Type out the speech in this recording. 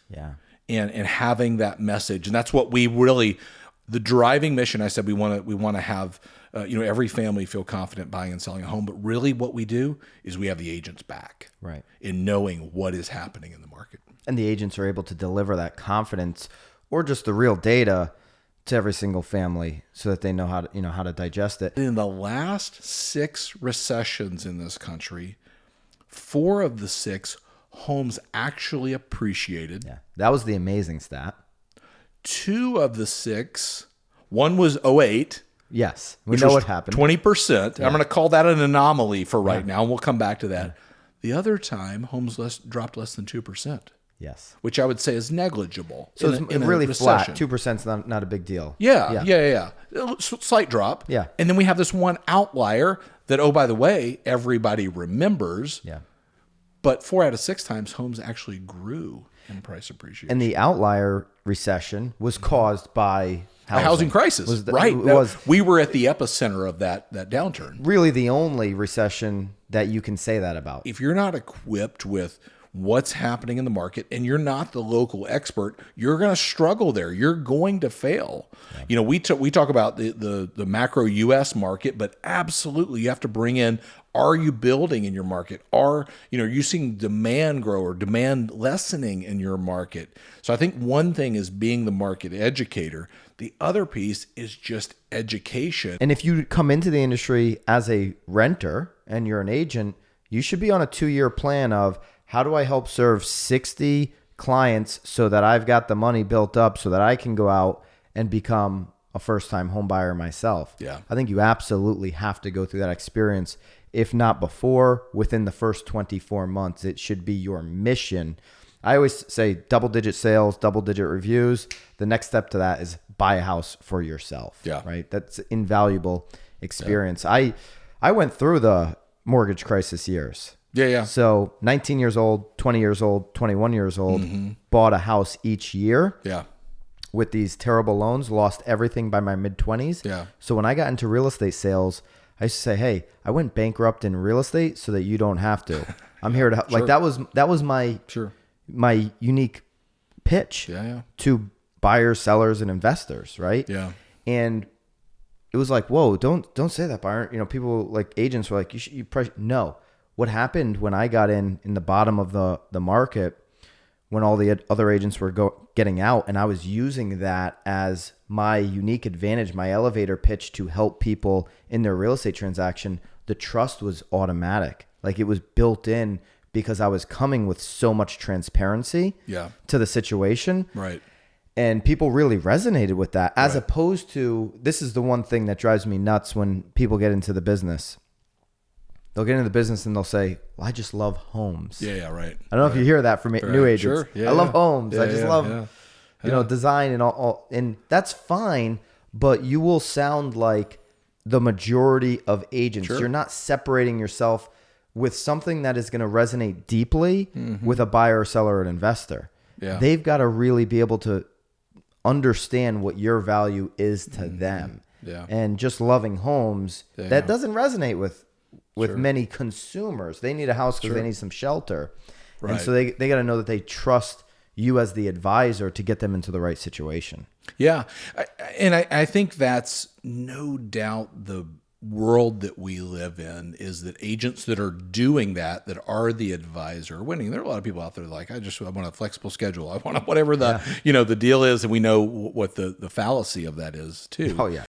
Yeah. And having that message. And that's what we really, the driving mission, I said, we want to have, every family feel confident buying and selling a home. But really what we do is we have the agents back. Right. In knowing what is happening in the market. And the agents are able to deliver that confidence or just the real data to every single family so that they know how to digest it. In the last 6 recessions in this country, 4 of the 6 homes actually appreciated. Yeah. That was the amazing stat. 2 of the 6, one was '08. Yes. We know what happened. 20%. Yeah. I'm going to call that an anomaly for right now, and we'll come back to that. Yeah. The other time, homes dropped less than 2%. Yes. Which I would say is negligible. So it's really flat. 2% is not a big deal. Yeah. Slight drop. Yeah. And then we have this one outlier that, oh, by the way, everybody remembers. Yeah. But 4 out of 6 times, homes actually grew in price appreciation. And the outlier recession was caused by a housing crisis. We were at the epicenter of that downturn. Really the only recession that you can say that about. If you're not equipped with what's happening in the market and you're not the local expert, you're going to struggle there. You're going to fail. Yeah. We talk about the macro US market, but absolutely you have to bring in, are you building in your market? Are you seeing demand grow or demand lessening in your market? So I think one thing is being the market educator. The other piece is just education. And if you come into the industry as a renter and you're an agent, you should be on a 2-year plan of, how do I help serve 60 clients so that I've got the money built up so that I can go out and become a first-time home buyer myself? Yeah. I think you absolutely have to go through that experience. If not before, within the first 24 months, it should be your mission. I always say double-digit sales, double-digit reviews. The next step to that is buy a house for yourself. Yeah. Right? That's invaluable experience. Yeah. I went through the mortgage crisis years. Yeah. So 19 years old, 20 years old, 21 years old, bought a house each year. Yeah. With these terrible loans, lost everything by my mid-20s. Yeah. So when I got into real estate sales, I used to say, hey, I went bankrupt in real estate so that you don't have to. I'm here to help. Sure. Like that was my my unique pitch to buyers, sellers, and investors, right? Yeah. And it was like, whoa, don't say that, Byron. People like agents were like, you price. No. What happened when I got in the bottom of the market, when all the other agents were getting out, and I was using that as my unique advantage, my elevator pitch to help people in their real estate transaction, the trust was automatic. Like it was built in because I was coming with so much transparency to the situation. Right. And people really resonated with that, as opposed to, this is the one thing that drives me nuts when people get into the business. They'll get into the business and they'll say, well, I just love homes. Yeah, right. I don't know if you hear that from new agents. Sure. Yeah, I love homes. Yeah, I just love, design and all. And that's fine, but you will sound like the majority of agents. Sure. You're not separating yourself with something that is going to resonate deeply with a buyer, seller, or an investor. Yeah. They've got to really be able to understand what your value is to them. Yeah. And just loving homes, that doesn't resonate with many consumers. They need a house because they need some shelter. Right. And so they got to know that they trust you as the advisor to get them into the right situation. Yeah. I think that's no doubt the world that we live in, is that agents that are doing that are the advisor winning. There are a lot of people out there like, I want a flexible schedule. I want whatever the deal is. And we know what the fallacy of that is too. Oh yeah.